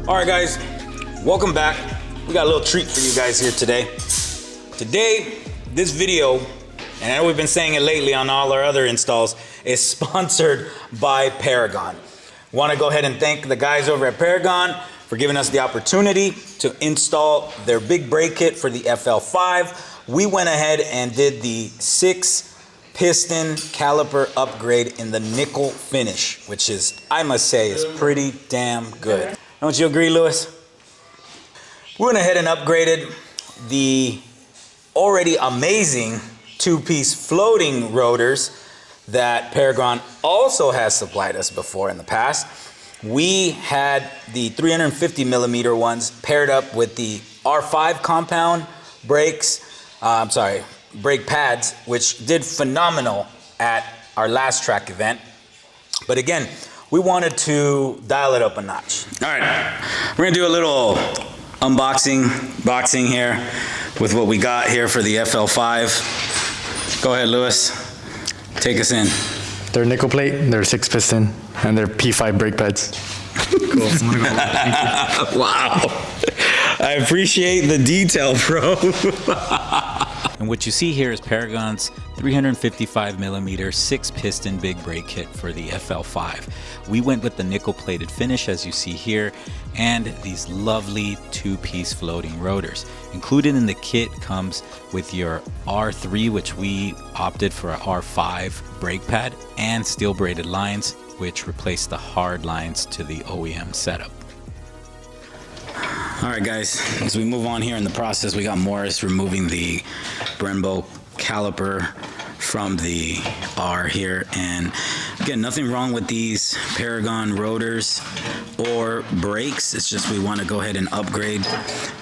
All right, guys, welcome back. We got a little treat for you guys here today. Today, this video, and I know we've been saying it lately on all our other installs, is sponsored by Paragon. Want to go ahead and thank the guys over at Paragon for giving us the opportunity to install their big brake kit for the FL5. We went ahead and did the 6-piston caliper upgrade in the nickel finish, which is, I must say, is pretty damn good. Don't you agree, Lewis? We went ahead and upgraded the already amazing 2-piece floating rotors that Paragon also has supplied us before in the past. We had the 350 millimeter ones paired up with the R5 compound brakes, brake pads, which did phenomenal at our last track event. But again, we wanted to dial it up a notch. All right, we're gonna do a little unboxing here with what we got here for the FL5. Go ahead, Lewis, take us in. They're nickel plate, they're 6-piston, and they're P5 brake pads. Cool. Wow, I appreciate the detail, bro. And what you see here is Paragon's 355 millimeter 6-piston big brake kit for the FL5. We went with the nickel plated finish, as you see here, and these lovely 2-piece floating rotors. Included in the kit comes with your R3, which we opted for a R5 brake pad, and steel braided lines, which replaced the hard lines to the OEM setup. All right, guys, as we move on here in the process, we got Morris removing the Brembo caliper from the R here. And again, nothing wrong with these Paragon rotors or brakes. It's just we want to go ahead and upgrade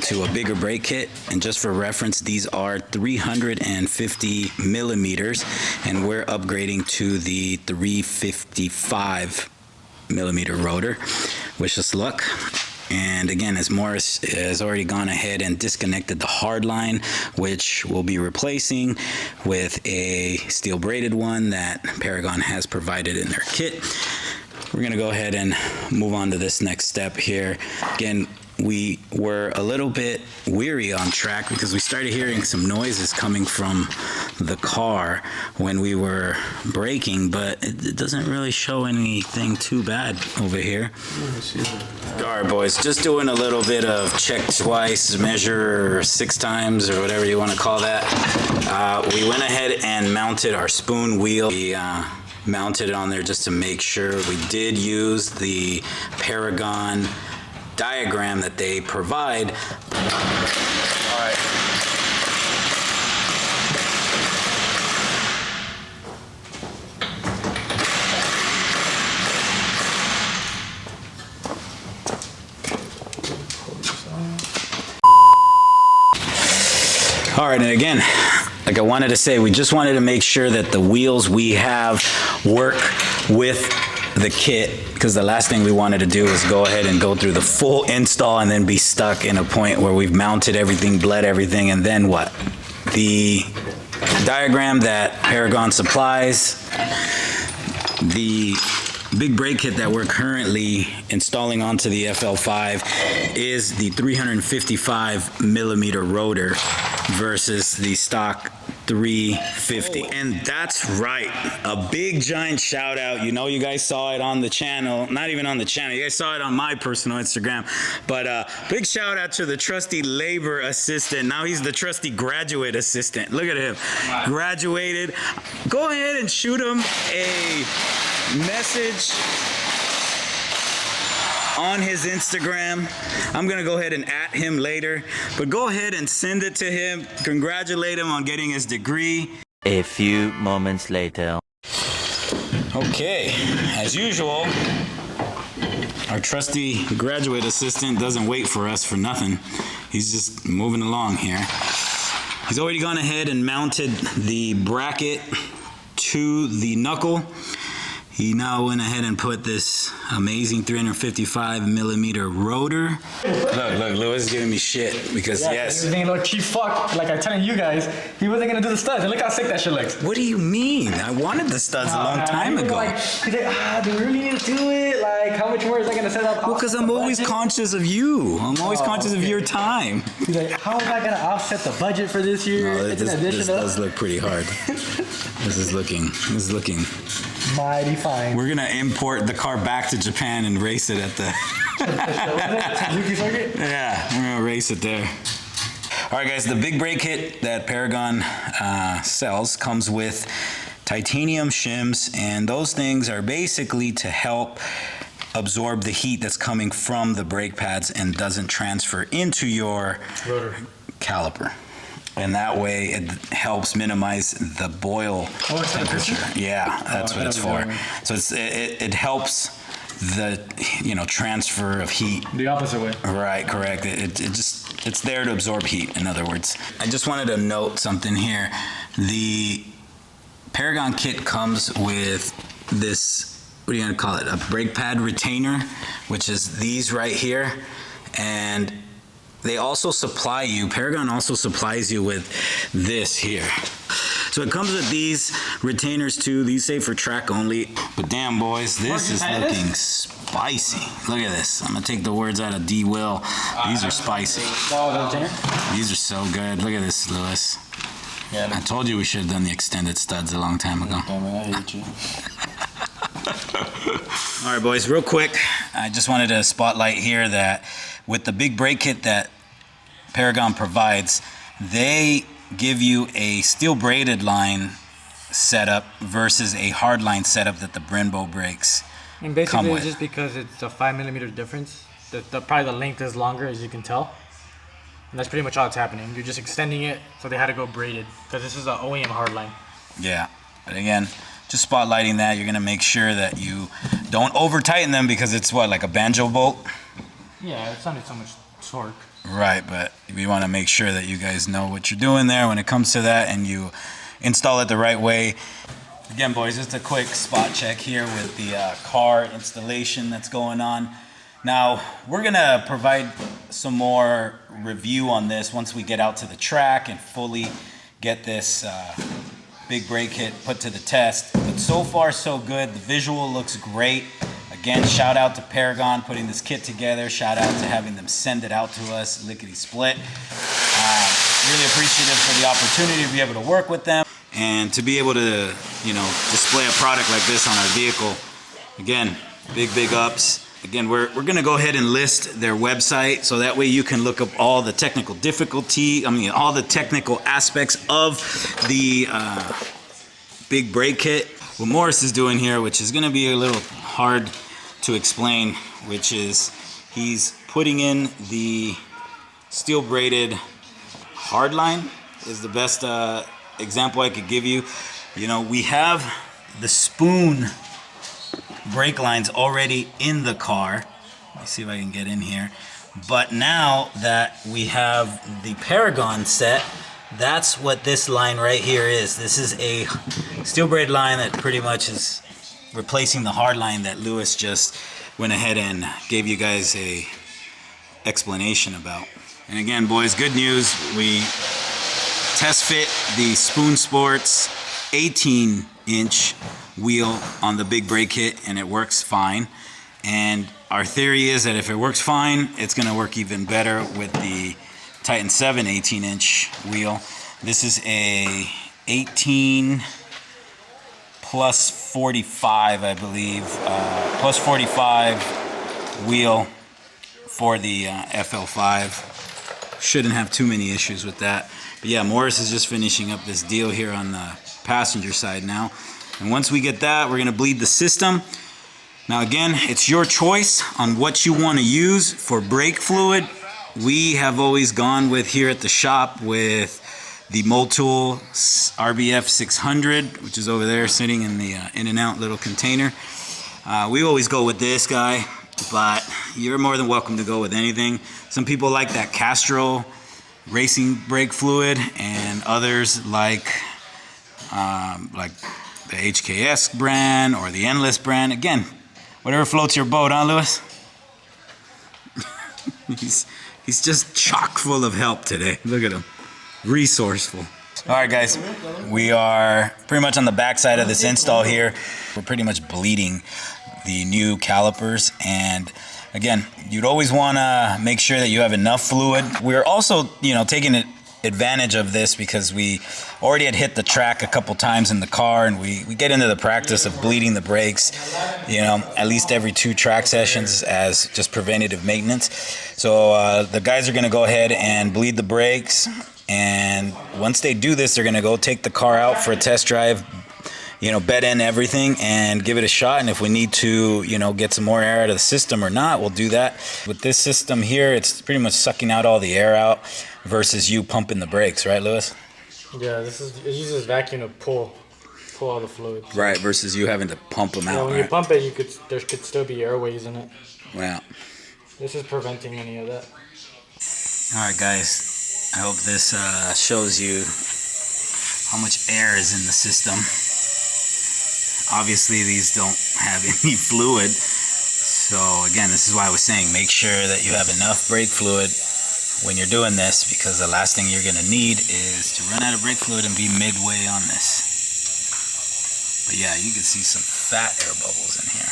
to a bigger brake kit. And just for reference, these are 350 millimeters, and we're upgrading to the 355 millimeter rotor. Wish us luck. And again, as Morris has already gone ahead and disconnected the hard line, which we'll be replacing with a steel braided one that Paragon has provided in their kit. We're gonna go ahead and move on to this next step here. Again, we were a little bit weary on track because we started hearing some noises coming from the car when we were braking, but it doesn't really show anything too bad over here. All right, boys, just doing a little bit of check twice, measure 6 times, or whatever you want to call that. We went ahead and mounted our spoon wheel. We mounted it on there just to make sure. We did use the Paragon diagram that they provide. All right. All right, and again, like I wanted to say, we just wanted to make sure that the wheels we have work with the kit, because the last thing we wanted to do is go ahead and go through the full install and then be stuck in a point where we've mounted everything, bled everything, and then what? The diagram that Paragon supplies, the big brake kit that we're currently installing onto the FL5 is the 355 millimeter rotor versus the stock 350. And that's right, a big giant shout out. You know, you guys saw it on the channel, not even on the channel, you guys saw it on my personal Instagram, but big shout out to the trusty labor assistant. Now he's the trusty graduate assistant. Look at him, graduated. Go ahead and shoot him a message on his Instagram. I'm gonna go ahead and @ him later, but go ahead and send it to him. Congratulate him on getting his degree. A few moments later. Okay, as usual, our trusty graduate assistant doesn't wait for us for nothing. He's just moving along here. He's already gone ahead and mounted the bracket to the knuckle. He now went ahead and put this amazing 355 millimeter rotor. Look, Lewis is giving me shit because yes. He was being a little cheap fuck, like I'm telling you guys, he wasn't gonna do the studs. And look how sick that shit looks. What do you mean? I wanted the studs a long time ago. He's like, do we really need to do it? Like, how much more is that gonna set up? Well, because I'm always conscious of you. I'm always conscious of your time. He's like, how am I gonna offset the budget for this year? No, this does look pretty hard. This is looking mighty fine. We're gonna import the car back to Japan and race it at the. Suzuki circuit? Yeah, we're gonna race it there. All right, guys, the big brake kit that Paragon sells comes with titanium shims, and those things are basically to help absorb the heat that's coming from the brake pads and doesn't transfer into your rotor caliper. And that way it helps minimize the boil temperature. Yeah, that's what it's for. So it helps the transfer of heat. The opposite way. Right, correct. It's there to absorb heat, in other words. I just wanted to note something here. The Paragon kit comes with this, what are you gonna call it? A brake pad retainer, which is these right here. And they also supply you, Paragon also supplies you with this here. So it comes with these retainers too. These say for track only. But damn, boys, this is looking spicy. Look at this. I'm gonna take the words out of D. Will. These are spicy. These are so good. Look at this, Lewis. Yeah, I told you we should have done the extended studs a long time ago. I hate you. All right, boys, real quick, I just wanted to spotlight here that with the big brake kit that Paragon provides, they give you a steel braided line setup versus a hard line setup that the Brembo brakes And basically, come with. just because it's a 5 millimeter difference, probably the length is longer, as you can tell. And that's pretty much all that's happening. You're just extending it, so they had to go braided, because this is an OEM hardline. Yeah, but again, just spotlighting that, you're gonna make sure that you don't over tighten them because it's what, like a banjo bolt? Yeah, it's not so much torque. Right, but we want to make sure that you guys know what you're doing there when it comes to that and you install it the right way. Again, boys, just a quick spot check here with the car installation that's going on. Now, we're going to provide some more review on this once we get out to the track and fully get this big brake kit put to the test. But so far, so good. The visual looks great. Again, shout out to Paragon putting this kit together. Shout out to having them send it out to us, lickety split. Really appreciative for the opportunity to be able to work with them and to be able to, display a product like this on our vehicle. Again, big ups. Again, we're going to go ahead and list their website so that way you can look up all the technical all the technical aspects of the big brake kit. What Morris is doing here, which is going to be a little hard to explain, which is he's putting in the steel braided hardline is the best example I could give you. We have the spoon brake lines already in the car. Let me see if I can get in here. But now that we have the Paragon set, that's what this line right here is. This is a steel braid line that pretty much is replacing the hard line that Lewis just went ahead and gave you guys a explanation about. And again, boys, good news. We test fit the Spoon Sports 18-inch wheel on the big brake kit, and it works fine. And our theory is that if it works fine, it's going to work even better with the Titan 7 18-inch wheel. This is a 18 plus 45, I believe, plus 45 wheel for the FL5. Shouldn't have too many issues with that. But yeah, Morris is just finishing up this deal here on the passenger side now. And once we get that, we're going to bleed the system. Now again, it's your choice on what you want to use for brake fluid. We have always gone with here at the shop with the Motul RBF 600, which is over there sitting in the in and out little container. We always go with this guy, but you're more than welcome to go with anything. Some people like that Castrol racing brake fluid, and others like the HKS brand or the Endless brand. Again, whatever floats your boat, huh, Lewis? He's just chock full of help today. Look at him. Resourceful. All right, guys, we are pretty much on the back side of this install here. We're pretty much bleeding the new calipers, and again, you'd always want to make sure that you have enough fluid. We're also, taking advantage of this because we already had hit the track a couple times in the car, and we get into the practice of bleeding the brakes, at least every 2 track sessions as just preventative maintenance. So the guys are going to go ahead and bleed the brakes, and once they do this, they're going to go take the car out for a test drive, bed in everything and give it a shot. And if we need to, get some more air out of the system or not, we'll do that. With this system here, it's pretty much sucking out all the air out versus you pumping the brakes, right, Lewis? Yeah, it uses vacuum to pull all the fluid. Right, versus you having to pump them out. When you pump it, there could still be airways in it. Wow. This is preventing any of that. All right, guys. I hope this shows you how much air is in the system. Obviously, these don't have any fluid. So again, this is why I was saying make sure that you have enough brake fluid when you're doing this, because the last thing you're going to need is to run out of brake fluid and be midway on this. But yeah, you can see some fat air bubbles in here.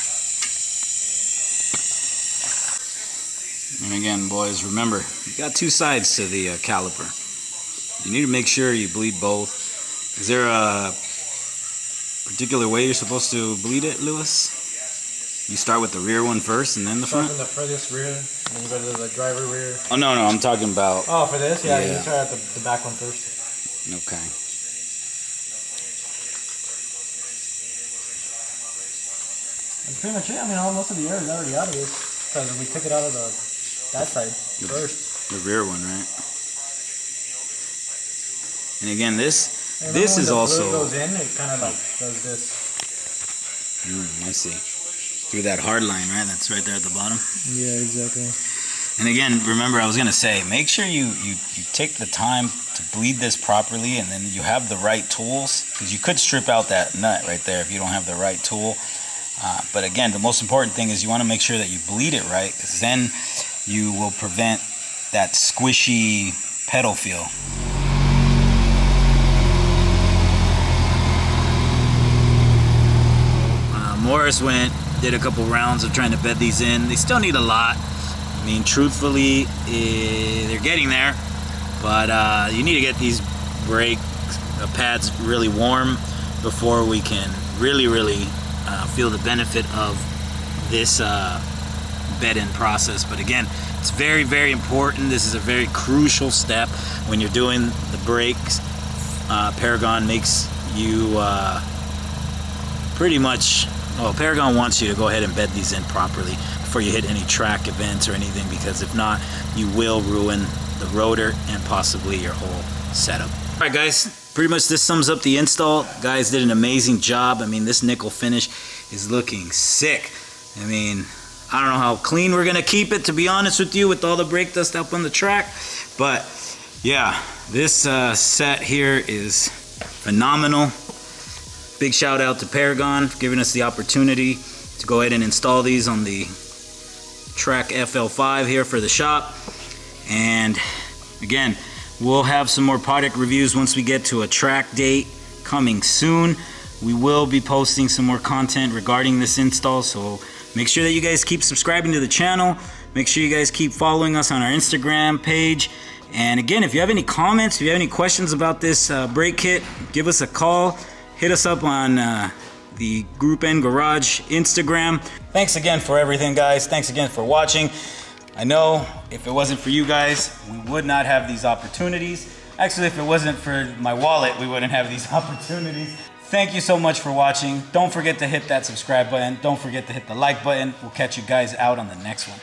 And again, boys, remember, you got 2 sides to the caliper. You need to make sure you bleed both. Is there a particular way you're supposed to bleed it, Lewis? You start with the rear one first and then the front? Start from the furthest rear, and then you go to the driver rear. Oh, no, I'm talking about... Oh, for this? Yeah. You start at the back one first. Okay. That's pretty much it. I mean, most of the air is already out of this, because we took it out of that side first. The rear one, right? And again, this is also... When the fluid goes in, it kind of like does this. I see. Through that hard line, right? That's right there at the bottom. Yeah, exactly. And again, remember, I was going to say, make sure you take the time to bleed this properly, and then you have the right tools, because you could strip out that nut right there if you don't have the right tool. But again, the most important thing is you want to make sure that you bleed it right, because then you will prevent that squishy pedal feel. Morris did a couple rounds of trying to bed these in. They still need a lot. I mean, truthfully, they're getting there, but you need to get these brake pads really warm before we can really feel the benefit of this bed-in process. But again, it's very important. This is a very crucial step when you're doing the brakes. Paragon makes you pretty much... Well, Paragon wants you to go ahead and bed these in properly before you hit any track events or anything, because if not, you will ruin the rotor and possibly your whole setup. All right, guys, pretty much this sums up the install. Guys did an amazing job. I mean, this nickel finish is looking sick. I mean, I don't know how clean we're gonna keep it, to be honest with you, with all the brake dust up on the track, but yeah, this set here is phenomenal. Big shout out to Paragon for giving us the opportunity to go ahead and install these on the track FL5 here for the shop. And again, we'll have some more product reviews once we get to a track date coming soon. We will be posting some more content regarding this install, so make sure that you guys keep subscribing to the channel. Make sure you guys keep following us on our Instagram page. And again, if you have any comments, if you have any questions about this brake kit, give us a call. Hit us up on the Group N Garage Instagram. Thanks again for everything, guys. Thanks again for watching. I know if it wasn't for you guys, we would not have these opportunities. Actually, if it wasn't for my wallet, we wouldn't have these opportunities. Thank you so much for watching. Don't forget to hit that subscribe button. Don't forget to hit the like button. We'll catch you guys out on the next one.